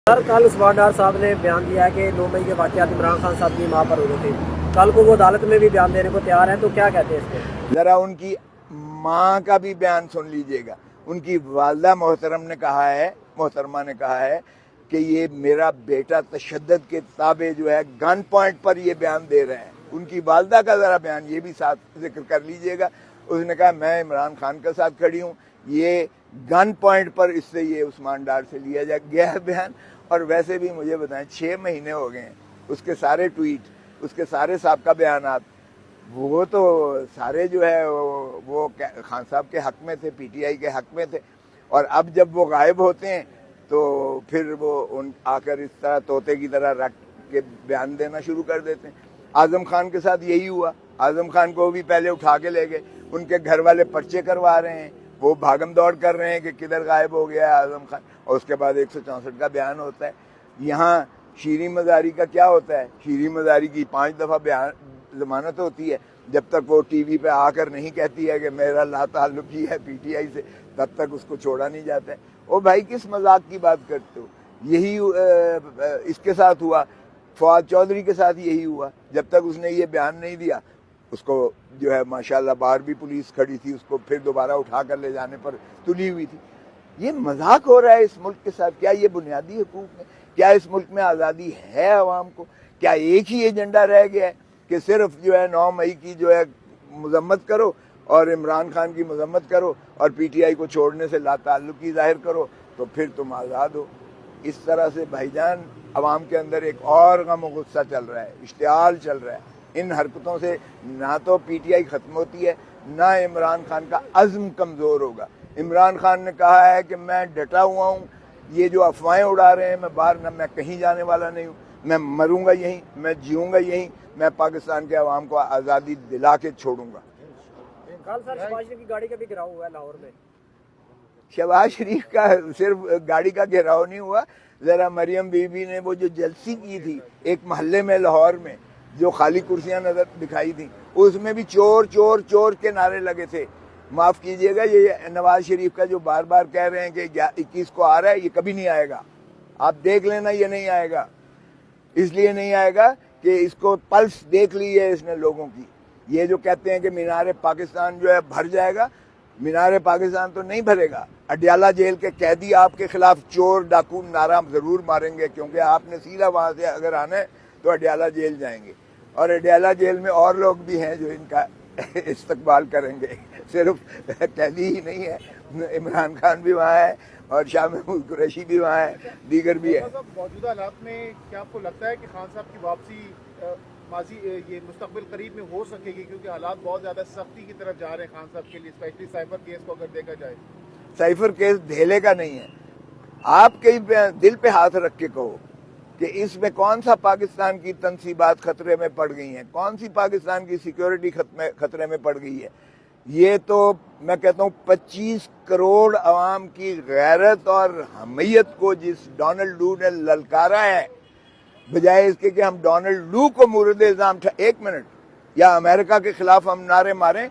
سر کل عثمان ڈار صاحب نے بیان دیا ہے کہ 9 مئی کے واقعات عمران خان صاحب کی ماں پر ہوئے تھے. کل کو وہ عدالت میں بھی بیان دینے کو تیار ہیں, تو کیا کہتے ہیں اس پہ؟ ذرا ان کی ماں کا بھی بیان سن لیجئے گا. ان کی والدہ محترمہ نے کہا ہے کہ یہ میرا بیٹا تشدد کے تابع جو ہے گن پوائنٹ پر یہ بیان دے رہے ہیں. ان کی والدہ کا ذرا بیان یہ بھی ساتھ ذکر کر لیجئے گا. اس نے کہا میں عمران خان کے ساتھ کھڑی ہوں, یہ گن پوائنٹ پر اس سے یہ عثمان ڈار سے لیا گیا ہے بیان. اور ویسے بھی مجھے بتائیں 6 مہینے ہو گئے ہیں, اس کے سارے ٹویٹ, اس کے سارے سابقہ بیانات وہ تو سارے جو ہے وہ خان صاحب کے حق میں تھے, پی ٹی آئی کے حق میں تھے. اور اب جب وہ غائب ہوتے ہیں تو پھر وہ آ کر اس طرح طوطے کی طرح رکھ کے بیان دینا شروع کر دیتے ہیں. اعظم خان کے ساتھ یہی ہوا. اعظم خان کو بھی پہلے اٹھا کے لے گئے, ان کے گھر والے پرچے کروا رہے ہیں, وہ بھاگم دوڑ کر رہے ہیں کہ کدھر غائب ہو گیا ہے اعظم خان, اور اس کے بعد 164 کا بیان ہوتا ہے. یہاں شیریں مزاری کا کیا ہوتا ہے؟ شیریں مزاری کی 5 دفعہ ضمانت ہوتی ہے. جب تک وہ ٹی وی پہ آ کر نہیں کہتی ہے کہ میرا لا تعلق ہی ہے پی ٹی آئی سے, تب تک اس کو چھوڑا نہیں جاتا ہے. او بھائی کس مذاق کی بات کرتے ہو؟ یہی اس کے ساتھ ہوا, فواد چودھری کے ساتھ یہی ہوا. جب تک اس نے یہ بیان نہیں دیا, اس کو جو ہے ماشاءاللہ باہر بھی پولیس کھڑی تھی, اس کو پھر دوبارہ اٹھا کر لے جانے پر تلی ہوئی تھی. یہ مذاق ہو رہا ہے اس ملک کے ساتھ. کیا یہ بنیادی حقوق ہے؟ کیا اس ملک میں آزادی ہے عوام کو؟ کیا ایک ہی ایجنڈا رہ گیا ہے کہ صرف جو ہے 9 مئی کی جو ہے مذمت کرو اور عمران خان کی مذمت کرو اور پی ٹی آئی کو چھوڑنے سے لا تعلقی ظاہر کرو تو پھر تم آزاد ہو؟ اس طرح سے بھائی جان عوام کے اندر ایک اور غم و غصہ چل رہا ہے, اشتعال چل رہا ہے. ان حرکتوں سے نہ تو پی ٹی آئی ختم ہوتی ہے, نہ عمران خان کا عزم کمزور ہوگا. عمران خان نے کہا ہے کہ میں ڈٹا ہوا ہوں, یہ جو افواہیں اڑا رہے ہیں میں باہر نہ, میں کہیں جانے والا نہیں ہوں, میں مروں گا یہیں, میں جیوں گا یہیں, میں پاکستان کے عوام کو آزادی دلا کے چھوڑوں گا. کل سر شہباز شریف کی گاڑی کا بھی گھراؤ ہوا ہے لاہور میں. شہباز شریف کا صرف گاڑی کا گھیراؤ نہیں ہوا, ذرا مریم بی بی نے وہ جو جلسی کی تھی ایک محلے میں لاہور میں, جو خالی کرسیاں نظر دکھائی تھیں, اس میں بھی چور چور چور کے نعرے لگے تھے. معاف کیجئے گا, یہ نواز شریف کا جو بار بار کہہ رہے ہیں کہ 21 کو آ رہا ہے, یہ کبھی نہیں آئے گا. آپ دیکھ لینا یہ نہیں آئے گا. اس لیے نہیں آئے گا کہ اس کو پلس دیکھ لی ہے اس نے لوگوں کی. یہ جو کہتے ہیں کہ مینار پاکستان جو ہے بھر جائے گا, مینار پاکستان تو نہیں بھرے گا. اڈیالہ جیل کے قیدی آپ کے خلاف چور ڈاکو نعرہ ضرور ماریں گے, کیونکہ آپ نے سیدھا وہاں سے اگر آنا ہے تو اڈیالہ جیل جائیں گے. اور اڈیالہ جیل میں اور لوگ بھی ہیں جو ان کا استقبال کریں گے, صرف قیدی ہی نہیں ہے, عمران خان بھی وہاں ہے اور شاہ محمود قریشی بھی وہاں ہے, دیگر بھی ہے. موجودہ حالات میں کیا آپ کو لگتا ہے کہ خان صاحب کی واپسی ماضی یہ مستقبل قریب میں ہو سکے گی؟ کیونکہ حالات بہت زیادہ سختی کی طرف جا رہے ہیں خان صاحب کے لیے, اسپیشلی سائفر کیس کو اگر دیکھا جائے. سائفر کیس دھیلے کا نہیں ہے. آپ کے دل پہ ہاتھ رکھ کے کہو کہ اس میں کون سا پاکستان کی تنصیبات خطرے میں پڑ گئی ہیں, کون سی پاکستان کی سیکیورٹی خطرے میں پڑ گئی ہے. یہ تو میں کہتا ہوں 25 کروڑ عوام کی غیرت اور حمیت کو جس ڈونلڈ لو نے للکارا ہے, بجائے اس کے کہ ہم ڈونلڈ لو کو مورد الزام 1 منٹ یا امریکہ کے خلاف ہم نعرے ماریں,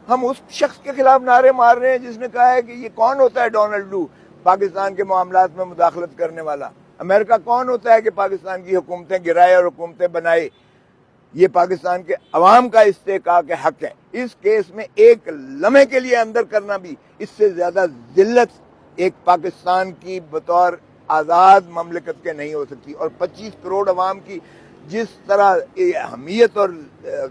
ہم اس شخص کے خلاف نعرے مار رہے ہیں جس نے کہا ہے کہ یہ کون ہوتا ہے ڈونلڈ لو, پاکستان کے معاملات میں مداخلت کرنے والا. امریکہ کون ہوتا ہے کہ پاکستان کی حکومتیں گرائے اور حکومتیں بنائے؟ یہ پاکستان کے عوام کا استحقاق حق ہے. اس کیس میں ایک لمحے کے لیے اندر کرنا بھی اس سے زیادہ ذلت ایک پاکستان کی بطور آزاد مملکت کے نہیں ہو سکتی. اور 25 کروڑ عوام کی جس طرح حمیت اور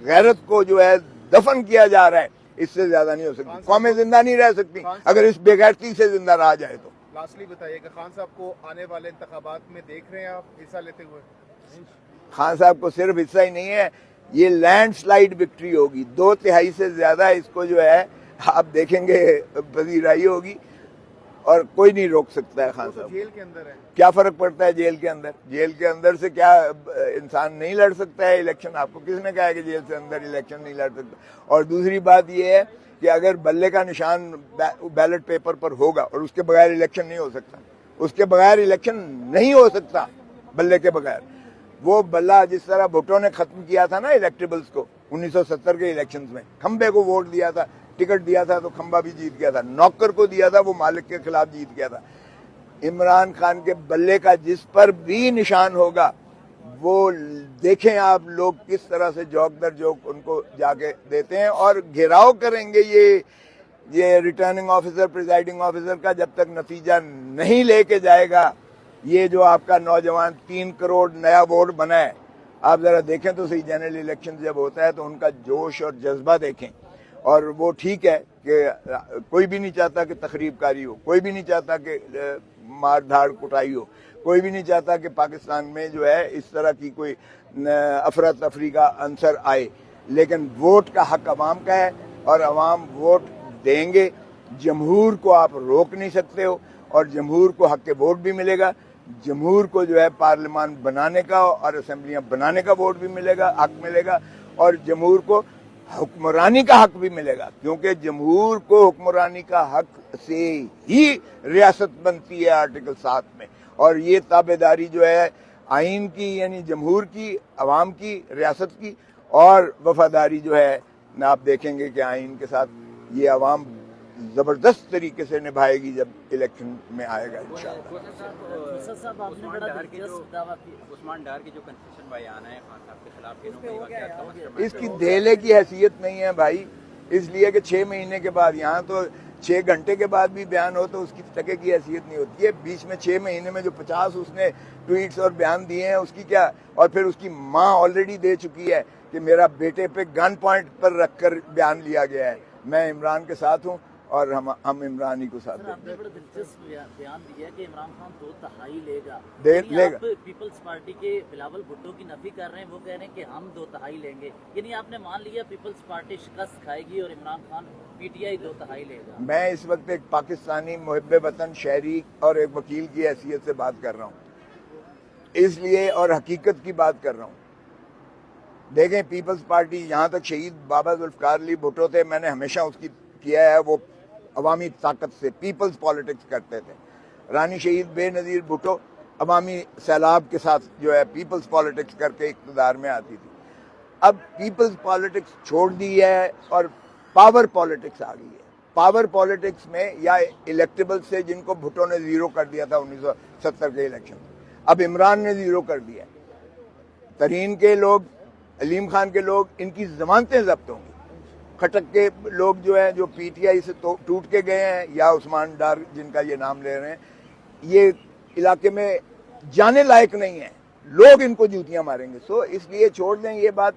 غیرت کو جو ہے دفن کیا جا رہا ہے, اس سے زیادہ نہیں ہو سکتی. قومیں زندہ نہیں رہ سکتی اگر اس بے غیرتی سے زندہ رہا جائے تو. لاسٹلی بتائیے کہ خان صاحب کو آنے والے انتخابات میں دیکھ رہے ہیں آپ حصہ لیتے ہوئے؟ خان صاحب کو صرف حصہ ہی نہیں ہے, یہ لینڈ سلائیڈ وکٹری ہوگی. 2/3 سے زیادہ اس کو جو ہے آپ دیکھیں گے پذیرائی ہوگی, اور کوئی نہیں روک سکتا ہے خان صاحب. جیل کے اندر ہے, کیا فرق پڑتا ہے جیل کے اندر؟ جیل کے اندر سے کیا انسان نہیں لڑ سکتا ہے الیکشن؟ آپ کو کس نے کہا ہے کہ جیل سے اندر الیکشن نہیں لڑ سکتا؟ اور دوسری بات یہ ہے کہ اگر بلے کا نشان بیلٹ پیپر پر ہوگا اور اس کے بغیر الیکشن نہیں ہو سکتا, اس کے بغیر الیکشن نہیں ہو سکتا بلے کے بغیر. وہ بلہ جس طرح بھٹو نے ختم کیا تھا نا الیکٹیبلز کو 1970 کے الیکشنز میں, کھمبے کو ووٹ دیا تھا, ٹکٹ دیا تھا تو کھمبا بھی جیت گیا تھا, نوکر کو دیا تھا وہ مالک کے خلاف جیت گیا تھا. عمران خان کے بلے کا جس پر بھی نشان ہوگا وہ دیکھیں آپ لوگ کس طرح سے جوک در جوک ان کو جا کے دیتے ہیں اور گھیراؤ کریں گے یہ ریٹرننگ آفیسر پریزائڈنگ آفیسر کا جب تک نتیجہ نہیں لے کے جائے گا. یہ جو آپ کا نوجوان 3 کروڑ نیا ووٹ بنا ہے, آپ ذرا دیکھیں تو صحیح جنرل الیکشن جب ہوتا ہے تو ان کا جوش اور جذبہ دیکھیں. اور وہ ٹھیک ہے کہ کوئی بھی نہیں چاہتا کہ تخریب کاری ہو, کوئی بھی نہیں چاہتا کہ مار دھاڑ کٹائی ہو, کوئی بھی نہیں چاہتا کہ پاکستان میں جو ہے اس طرح کی کوئی افراتفری کا عنصر آئے, لیکن ووٹ کا حق عوام کا ہے اور عوام ووٹ دیں گے. جمہور کو آپ روک نہیں سکتے ہو اور جمہور کو حق ووٹ بھی ملے گا. جمہور کو جو ہے پارلیمان بنانے کا اور اسمبلیاں بنانے کا ووٹ بھی ملے گا, حق ملے گا, اور جمہور کو حکمرانی کا حق بھی ملے گا, کیونکہ جمہور کو حکمرانی کا حق سے ہی ریاست بنتی ہے آرٹیکل 7 میں. اور یہ تابعداری جو ہے آئین کی, یعنی جمہور کی, عوام کی, ریاست کی, اور وفاداری جو ہے آپ دیکھیں گے کہ آئین کے ساتھ یہ عوام زبردست طریقے سے نبھائے گی جب الیکشن میں آئے گا انشاءاللہ. عثمان ڈار کی جو کنفیشن بیان ہے خان صاحب کے خلاف, اس کی دھیلے کی حیثیت نہیں ہے بھائی, اس لیے کہ 6 مہینے کے بعد, یہاں تو 6 گھنٹے کے بعد بھی بیان ہو تو اس کی ٹکے کی حیثیت نہیں ہوتی ہے. بیچ میں 6 مہینے میں جو 50 اس نے ٹویٹس اور بیان دیے ہیں اس کی کیا, اور پھر اس کی ماں آلریڈی دے چکی ہے کہ میرا بیٹے پہ گن پوائنٹ پر رکھ کر بیان لیا گیا ہے. میں عمران کے ساتھ ہوں اور ہم عمران ہی کو ساتھ دیں گے. بڑا دلچسپ بیان دیا کہ عمران خان 2/3 لے گا. لے گا. پیپلز پارٹی کے بلاول بھٹو کی نفی کر رہے ہیں, وہ کہہ رہے ہیں کہ ہم 2/3 لیں گے, یعنی آپ نے مان لیا پیپلز پارٹی شکست کھائے گی اور عمران خان PTI 2/3 لے گا. میں اس وقت ایک پاکستانی محب وطن, شہری اور ایک وکیل کی حیثیت سے بات کر رہا ہوں, اس لیے, اور حقیقت کی بات کر رہا ہوں. دیکھیں پیپلز پارٹی, یہاں تک شہید بابا ذوالفقار علی بھٹو تھے, میں نے ہمیشہ اس کی کیا ہے, وہ عوامی طاقت سے پیپلز پالیٹکس کرتے تھے. رانی شہید بے نظیر بھٹو عوامی سیلاب کے ساتھ جو ہے پیپلز پالیٹکس کر کے اقتدار میں آتی تھی. اب پیپلز پالیٹکس چھوڑ دی ہے اور پاور پالیٹکس آ گئی ہے. پاور پالیٹکس میں یا الیکٹیبل سے جن کو بھٹو نے 0 کر دیا تھا 1970 کے الیکشن, اب عمران نے 0 کر دیا. ترین کے لوگ, علیم خان کے لوگ, ان کی ضمانتیں ضبط ہوں گی. کھٹک کے لوگ جو ہیں جو PTI سے ٹوٹ کے گئے ہیں, یا عثمان ڈار جن کا یہ نام لے رہے ہیں, یہ علاقے میں جانے لائق نہیں ہیں, لوگ ان کو جوتیاں ماریں گے. سو اس لیے چھوڑ دیں یہ بات.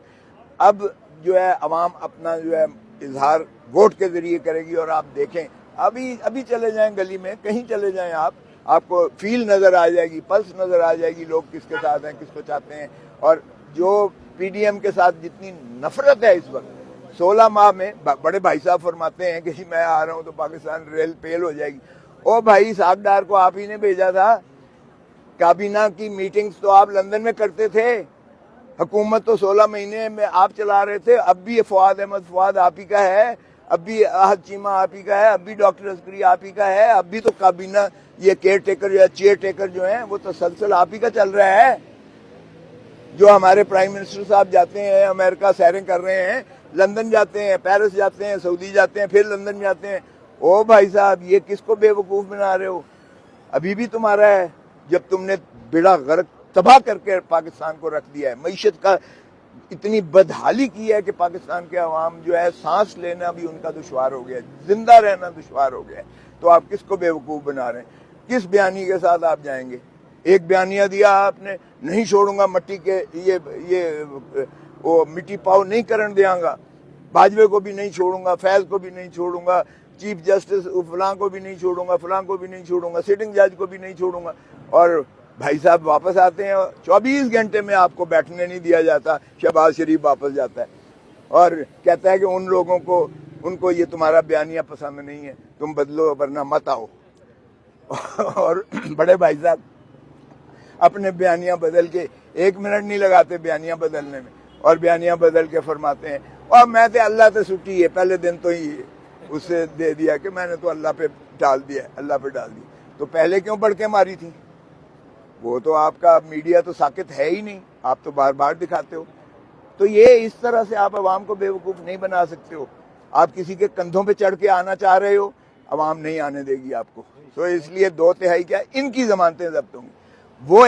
اب جو ہے عوام اپنا جو ہے اظہار ووٹ کے ذریعے کرے گی, اور آپ دیکھیں ابھی چلے جائیں گلی میں, کہیں چلے جائیں آپ کو فیل نظر آ جائے گی, پلس نظر آ جائے گی, لوگ کس کے ساتھ ہیں, کس کو چاہتے ہیں. اور جو PDM کے ساتھ جتنی نفرت ہے اس وقت, 16 ماہ میں, بڑے بھائی صاحب فرماتے ہیں کہ جی میں آ رہا ہوں تو پاکستان ریل پیل ہو جائے گی. او بھائی, اسحاق ڈار کو آپ ہی نے بھیجا تھا, کابینہ کی میٹنگز تو آپ لندن میں کرتے تھے, حکومت تو 16 مہینے میں آپ چلا رہے تھے. اب بھی فواد احمد فواد آپ ہی کا ہے, اب بھی احد چیمہ آپ ہی کا ہے, اب بھی ڈاکٹر عسکری آپ ہی کا ہے, اب بھی تو کابینہ یہ کیئر ٹیکر یا چیئر ٹیکر جو ہیں وہ تسلسل آپ ہی کا چل رہا ہے. جو ہمارے پرائم منسٹر صاحب جاتے ہیں امریکہ سیریں کر رہے ہیں, لندن جاتے ہیں, پیرس جاتے ہیں, سعودی جاتے ہیں, پھر لندن جاتے ہیں. او بھائی صاحب, یہ کس کو بے وقوف بنا رہے ہو؟ ابھی بھی تمہارا ہے, جب تم نے بیڑا غرق تباہ کر کے پاکستان کو رکھ دیا ہے, معیشت کا اتنی بدحالی کی ہے کہ پاکستان کے عوام جو ہے سانس لینا بھی ان کا دشوار ہو گیا ہے, زندہ رہنا دشوار ہو گیا ہے. تو آپ کس کو بے وقوف بنا رہے ہیں؟ کس بیانی کے ساتھ آپ جائیں گے؟ ایک بیانیہ دیا آپ نے, نہیں چھوڑوں گا مٹی کے یہ وہ مٹی پاؤ نہیں کرن دیاں گا, باجوے کو بھی نہیں چھوڑوں گا, فیض کو بھی نہیں چھوڑوں گا, چیف جسٹس فلاں کو بھی نہیں چھوڑوں گا, فلاں کو بھی نہیں چھوڑوں گا, سٹنگ جج کو بھی نہیں چھوڑوں گا. اور بھائی صاحب واپس آتے ہیں, 24 گھنٹے میں آپ کو بیٹھنے نہیں دیا جاتا. شہباز شریف واپس جاتا ہے اور کہتا ہے کہ ان کو یہ تمہارا بیانیہ پسند نہیں ہے, تم بدلو ورنہ مت آؤ. اور بڑے بھائی صاحب اپنے بیانیہ بدل کے 1 منٹ نہیں لگاتے بیانیہ بدلنے میں, اور بیانیہ بدل کے فرماتے ہیں اور میں تے اللہ تے چھٹی ہے, پہلے دن تو ہی اسے دے دیا کہ میں نے تو اللہ پہ ڈال دیا, اللہ پہ ڈال دیا. تو پہلے کیوں بڑھ کے ماری تھی؟ وہ تو آپ کا میڈیا تو ساکت ہے ہی نہیں, آپ تو بار بار دکھاتے ہو. تو یہ اس طرح سے آپ عوام کو بے وقوف نہیں بنا سکتے ہو. آپ کسی کے کندھوں پہ چڑھ کے آنا چاہ رہے ہو عوام نہیں آنے دے گی آپ کو. تو اس لیے 2 تہائی کیا ان کی ضمانتیں ضبط ہوں گی. وہ